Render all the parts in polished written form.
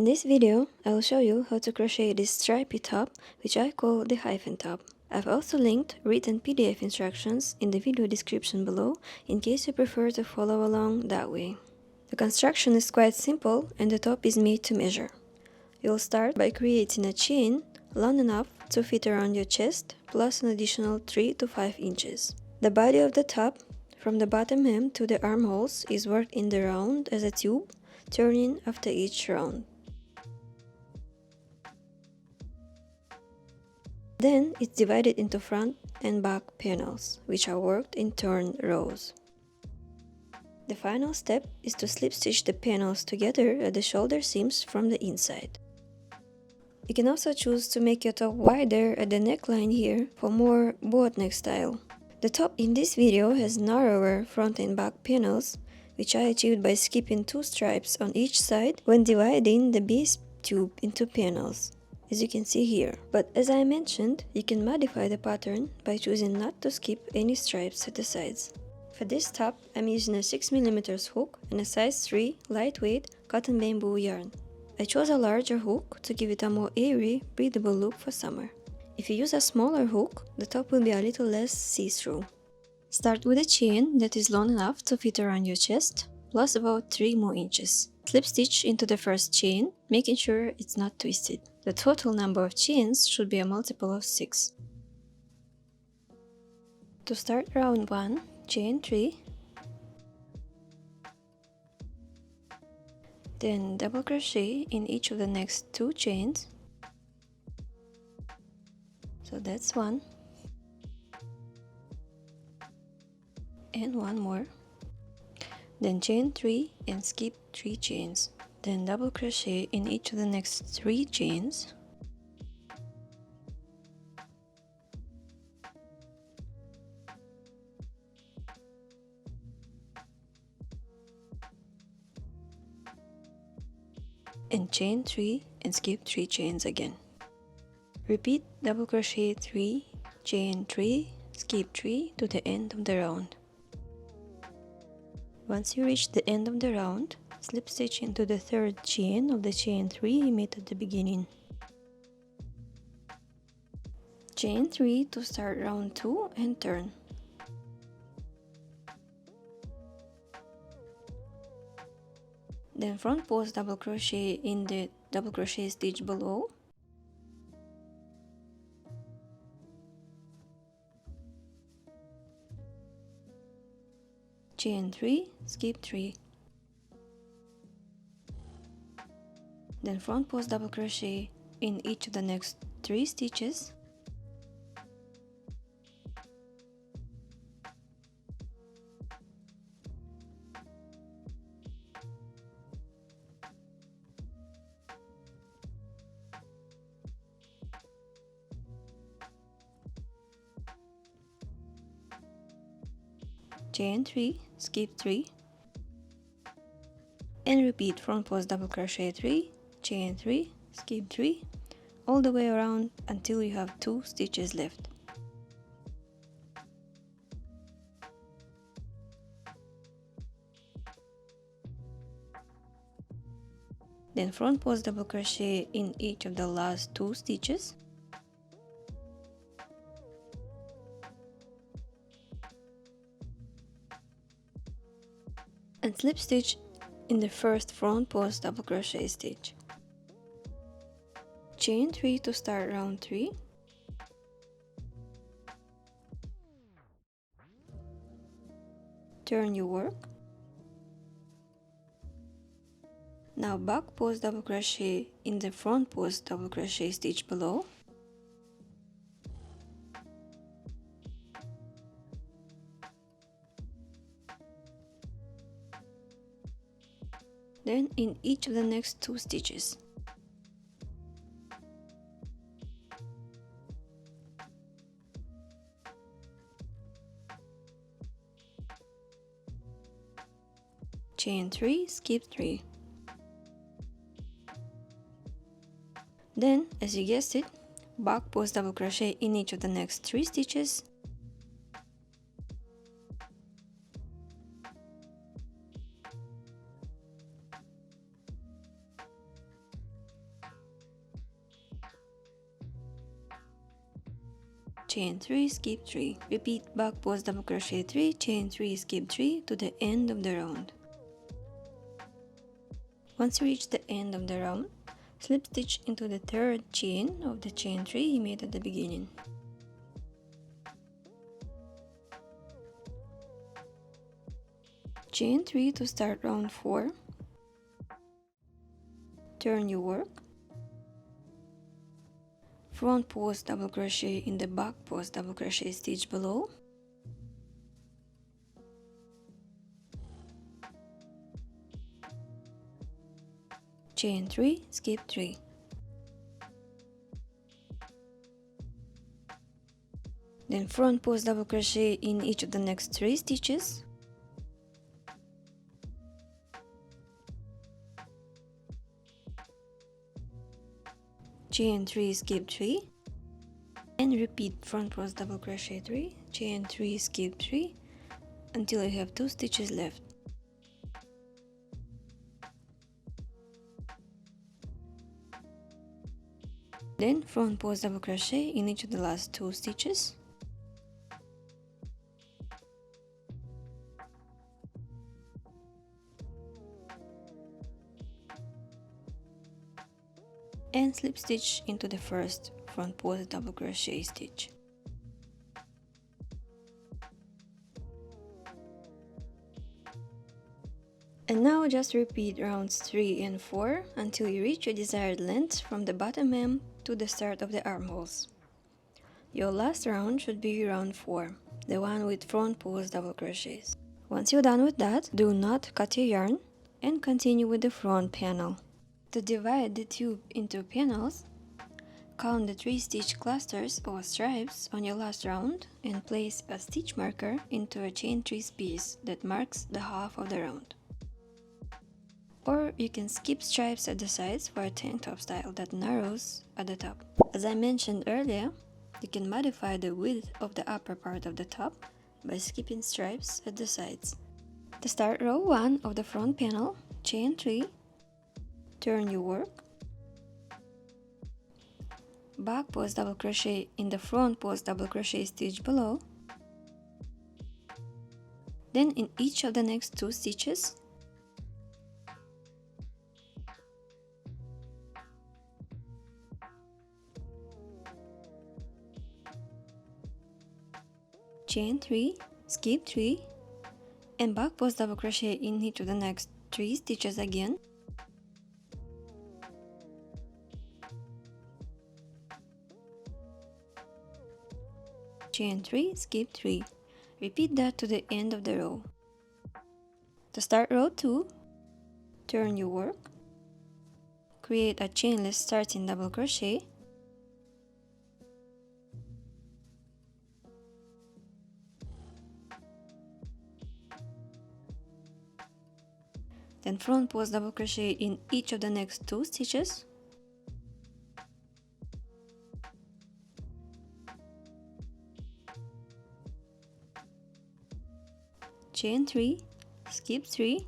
In this video, I will show you how to crochet this stripy top, which I call the hyphen top. I've also linked written PDF instructions in the video description below in case you prefer to follow along that way. The construction is quite simple and the top is made to measure. You'll start by creating a chain long enough to fit around your chest plus an additional 3 to 5 inches. The body of the top, from the bottom hem to the armholes, is worked in the round as a tube, turning after each round. Then it's divided into front and back panels, which are worked in turned rows. The final step is to slip stitch the panels together at the shoulder seams from the inside. You can also choose to make your top wider at the neckline here for more boat neck style. The top in this video has narrower front and back panels, which I achieved by skipping 2 stripes on each side when dividing the base tube into panels, as you can see here. But as I mentioned, you can modify the pattern by choosing not to skip any stripes at the sides. For this top, I'm using a 6mm hook and a size 3 lightweight cotton bamboo yarn. I chose a larger hook to give it a more airy, breathable look for summer. If you use a smaller hook, the top will be a little less see-through. Start with a chain that is long enough to fit around your chest, plus about 3 more inches. Slip stitch into the first chain, making sure it's not twisted. The total number of chains should be a multiple of 6. To start round 1, chain 3, then double crochet in each of the next 2 chains. So that's 1 and 1 more. Then chain 3 and skip 3 chains. Then double crochet in each of the next 3 chains. And chain 3 and skip 3 chains again. Repeat double crochet 3, chain 3, skip 3 to the end of the round. Once you reach the end of the round, slip stitch into the third chain of the chain 3 you made at the beginning. Chain 3 to start round 2 and turn. Then front post double crochet in the double crochet stitch below. Chain 3, skip 3. Then front post double crochet in each of the next 3 stitches. Chain 3, skip 3, and repeat front post double crochet 3, chain 3, skip 3, all the way around until you have 2 stitches left. Then front post double crochet in each of the last 2 stitches. And slip stitch in the first front post double crochet stitch. Chain 3 to start round 3. Turn your work. Now back post double crochet in the front post double crochet stitch below. Then in each of the next 2 stitches. Chain 3, skip 3. Then, as you guessed it, back post double crochet in each of the next 3 stitches. chain 3, skip 3. Repeat back post double crochet 3, chain 3, skip 3 to the end of the round. Once you reach the end of the round, slip stitch into the third chain of the chain 3 you made at the beginning. Chain 3 to start round 4. Turn your work. Front post double crochet in the back post double crochet stitch below. Chain 3, skip 3. Then front post double crochet in each of the next 3 stitches. Chain 3, skip 3, and repeat front post double crochet 3, chain 3, skip 3 until you have 2 stitches left. Then front post double crochet in each of the last 2 stitches. And slip stitch into the first front post double crochet stitch. And now just repeat rounds 3 and 4 until you reach your desired length from the bottom hem to the start of the armholes. Your last round should be round 4, the one with front post double crochets. Once you're done with that, do not cut your yarn and continue with the front panel. To divide the tube into panels, count the 3 stitch clusters or stripes on your last round and place a stitch marker into a chain 3 piece that marks the half of the round. Or you can skip stripes at the sides for a tank top style that narrows at the top. As I mentioned earlier, you can modify the width of the upper part of the top by skipping stripes at the sides. To start row 1 of the front panel, chain 3, turn your work, back post double crochet in the front post double crochet stitch below, then in each of the next 2 stitches, chain 3, skip 3, and back post double crochet in each of the next 3 stitches again. Chain 3, skip 3. Repeat that to the end of the row. To start row 2, turn your work, create a chainless starting double crochet, then front post double crochet in each of the next 2 stitches, chain 3, skip 3,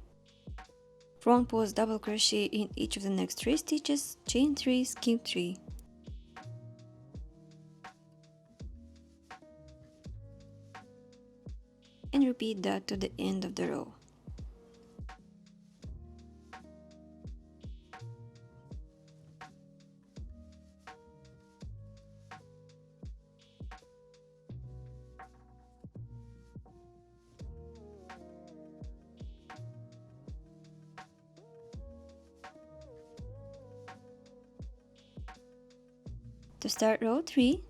front post double crochet in each of the next 3 stitches, chain 3, skip 3. And repeat that to the end of the row. To start row 3,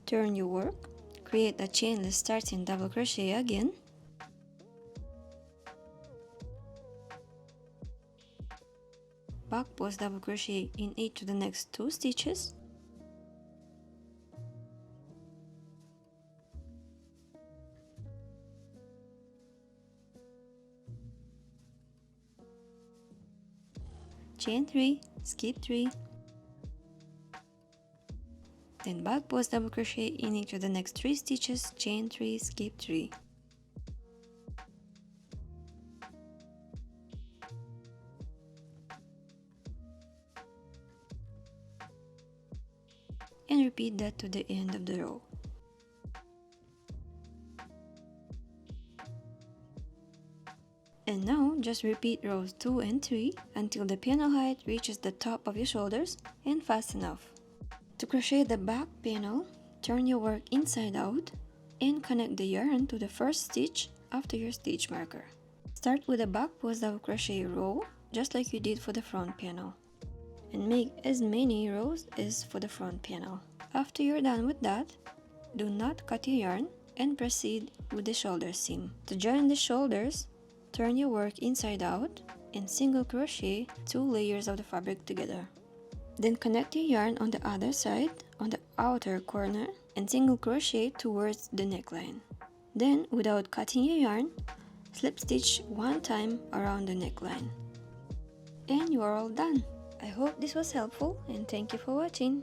turn your work, create a chainless starting double crochet again, back post double crochet in each of the next 2 stitches, chain 3, skip 3, then back post double crochet in each of the next 3 stitches, chain 3, skip 3. And repeat that to the end of the row. And now just repeat rows 2 and 3 until the panel height reaches the top of your shoulders and fasten off. To crochet the back panel, turn your work inside out and connect the yarn to the first stitch after your stitch marker. Start with a back post of crochet row just like you did for the front panel, and make as many rows as for the front panel. After you're done with that, do not cut your yarn and proceed with the shoulder seam. To join the shoulders, turn your work inside out and single crochet 2 layers of the fabric together. Then connect your yarn on the other side on the outer corner and single crochet towards the neckline. Then, without cutting your yarn, slip stitch 1 time around the neckline. And you are all done. I hope this was helpful and thank you for watching.